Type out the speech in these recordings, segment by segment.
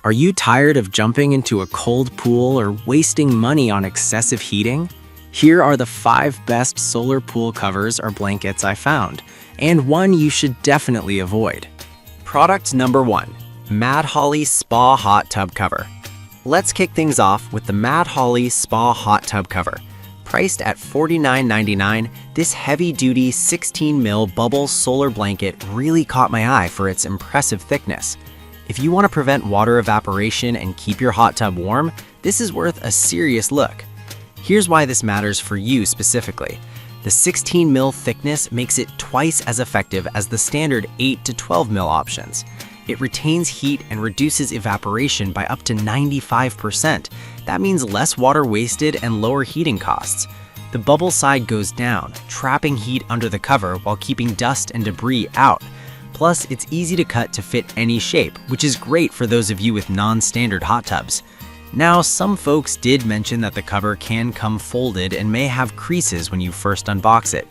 Are you tired of jumping into a cold pool or wasting money on excessive heating? Here are the 5 best solar pool covers or blankets I found, and one you should definitely avoid. Product number 1, Mad Holly Spa Hot Tub Cover. Let's kick things off with the Mad Holly Spa Hot Tub Cover. Priced at $49.99, this heavy-duty 16mm bubble solar blanket really caught my eye for its impressive thickness. If you want to prevent water evaporation and keep your hot tub warm, this is worth a serious look. Here's why this matters for you specifically. The 16mm thickness makes it twice as effective as the standard 8 to 12mm options. It retains heat and reduces evaporation by up to 95%. That means less water wasted and lower heating costs. The bubble side goes down, trapping heat under the cover while keeping dust and debris out. Plus, it's easy to cut to fit any shape, which is great for those of you with non-standard hot tubs. Now, some folks did mention that the cover can come folded and may have creases when you first unbox it.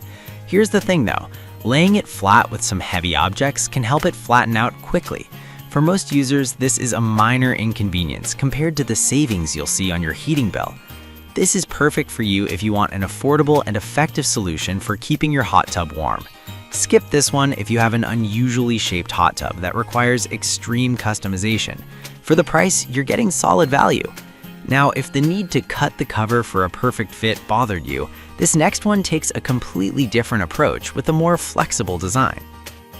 Here's the thing though, laying it flat with some heavy objects can help it flatten out quickly. For most users, this is a minor inconvenience compared to the savings you'll see on your heating bill. This is perfect for you if you want an affordable and effective solution for keeping your hot tub warm. Skip this one if you have an unusually shaped hot tub that requires extreme customization. For the price, you're getting solid value. Now, if the need to cut the cover for a perfect fit bothered you, this next one takes a completely different approach with a more flexible design.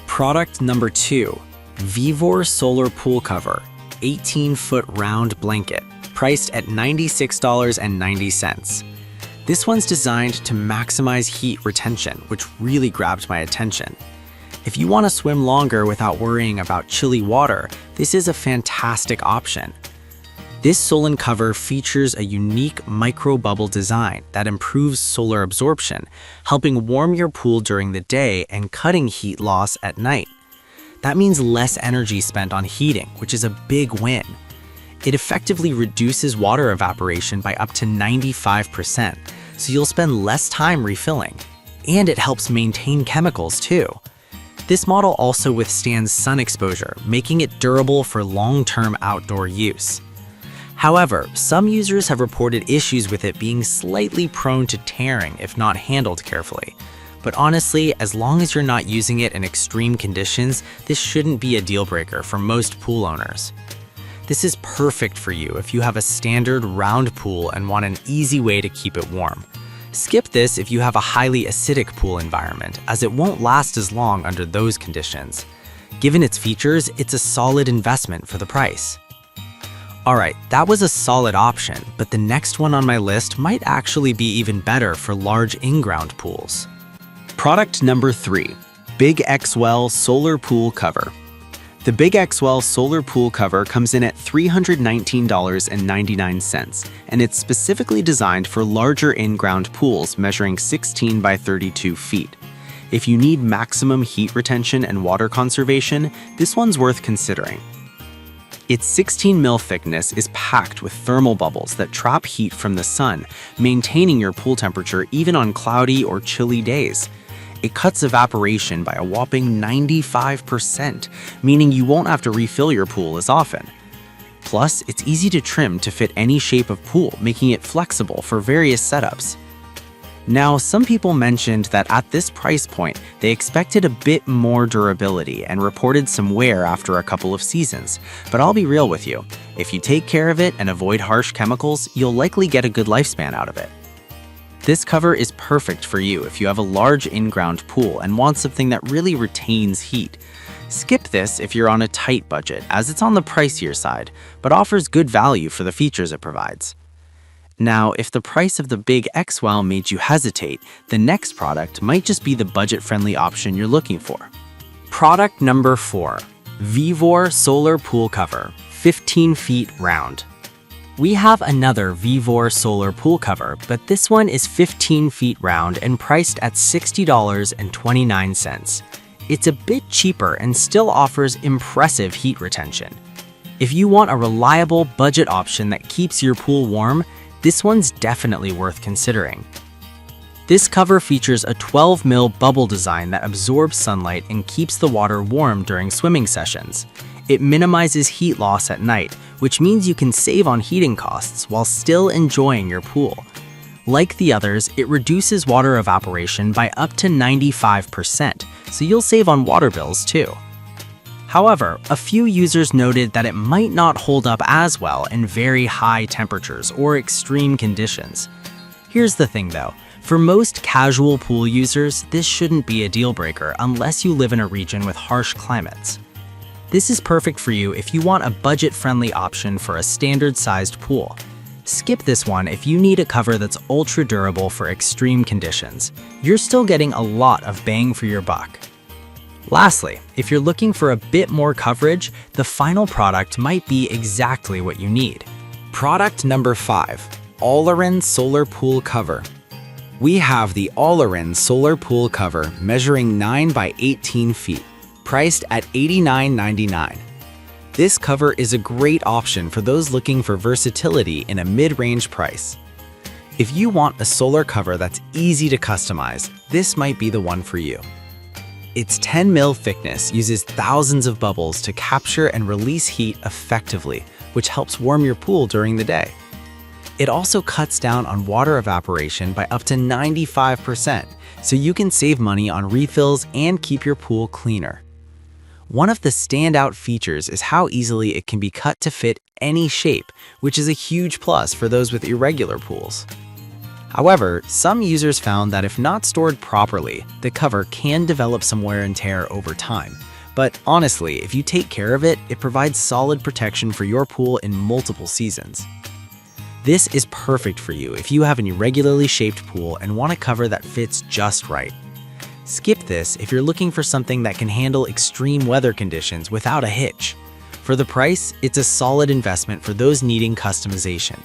Product number 2, Vivor Solar Pool Cover, 18-foot round blanket, priced at $96.90. This one's designed to maximize heat retention, which really grabbed my attention. If you want to swim longer without worrying about chilly water, this is a fantastic option. This Solon cover features a unique micro-bubble design that improves solar absorption, helping warm your pool during the day and cutting heat loss at night. That means less energy spent on heating, which is a big win. It effectively reduces water evaporation by up to 95%, so you'll spend less time refilling. And it helps maintain chemicals too. This model also withstands sun exposure, making it durable for long-term outdoor use. However, some users have reported issues with it being slightly prone to tearing if not handled carefully. But honestly, as long as you're not using it in extreme conditions, this shouldn't be a deal breaker for most pool owners. This is perfect for you if you have a standard round pool and want an easy way to keep it warm. Skip this if you have a highly acidic pool environment, as it won't last as long under those conditions. Given its features, it's a solid investment for the price. Alright, that was a solid option, but the next one on my list might actually be even better for large in-ground pools. Product number 3, Big Xwell Solar Pool Cover. The Big Xwell Solar Pool Cover comes in at $319.99, and it's specifically designed for larger in-ground pools measuring 16 by 32 feet. If you need maximum heat retention and water conservation, this one's worth considering. Its 16mm thickness is packed with thermal bubbles that trap heat from the sun, maintaining your pool temperature even on cloudy or chilly days. It cuts evaporation by a whopping 95%, meaning you won't have to refill your pool as often. Plus, it's easy to trim to fit any shape of pool, making it flexible for various setups. Now, some people mentioned that at this price point, they expected a bit more durability and reported some wear after a couple of seasons. But I'll be real with you, if you take care of it and avoid harsh chemicals, you'll likely get a good lifespan out of it. This cover is perfect for you if you have a large in-ground pool and want something that really retains heat. Skip this if you're on a tight budget, as it's on the pricier side, but offers good value for the features it provides. Now, if the price of the Big Xwell made you hesitate, the next product might just be the budget-friendly option you're looking for. Product number 4, Vivor Solar Pool Cover, 15 feet round. We have another Vivor Solar Pool Cover, but this one is 15 feet round and priced at $60.29. It's a bit cheaper and still offers impressive heat retention. If you want a reliable budget option that keeps your pool warm, this one's definitely worth considering. This cover features a 12mm bubble design that absorbs sunlight and keeps the water warm during swimming sessions. It minimizes heat loss at night, which means you can save on heating costs while still enjoying your pool. Like the others, it reduces water evaporation by up to 95%, so you'll save on water bills too. However, a few users noted that it might not hold up as well in very high temperatures or extreme conditions. Here's the thing though, for most casual pool users, this shouldn't be a deal breaker unless you live in a region with harsh climates. This is perfect for you if you want a budget-friendly option for a standard-sized pool. Skip this one if you need a cover that's ultra durable for extreme conditions. You're still getting a lot of bang for your buck. Lastly, if you're looking for a bit more coverage, the final product might be exactly what you need. Product number 5, All-Around Solar Pool Cover. We have the All-Around Solar Pool Cover measuring 9 by 18 feet, priced at $89.99. This cover is a great option for those looking for versatility in a mid-range price. If you want a solar cover that's easy to customize, this might be the one for you. Its 10 mil thickness uses thousands of bubbles to capture and release heat effectively, which helps warm your pool during the day. It also cuts down on water evaporation by up to 95%, so you can save money on refills and keep your pool cleaner. One of the standout features is how easily it can be cut to fit any shape, which is a huge plus for those with irregular pools. However, some users found that if not stored properly, the cover can develop some wear and tear over time. But honestly, if you take care of it, it provides solid protection for your pool in multiple seasons. This is perfect for you if you have an irregularly shaped pool and want a cover that fits just right. Skip this if you're looking for something that can handle extreme weather conditions without a hitch. For the price, it's a solid investment for those needing customization.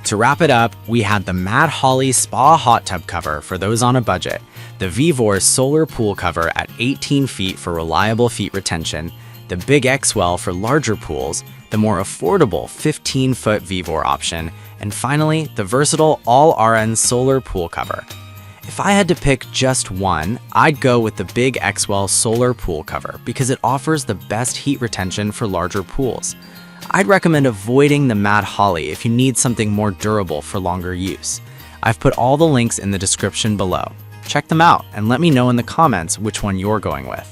To wrap it up, we had the Mad Holly Spa Hot Tub Cover for those on a budget, the Vivor Solar Pool Cover at 18 feet for reliable feet retention, the Big X-Well for larger pools, the more affordable 15-foot Vivor option, and finally, the versatile All-Around Solar Pool Cover. If I had to pick just one, I'd go with the Big X-Well Solar Pool Cover because it offers the best heat retention for larger pools. I'd recommend avoiding the Mad Holly if you need something more durable for longer use. I've put all the links in the description below. Check them out and let me know in the comments which one you're going with.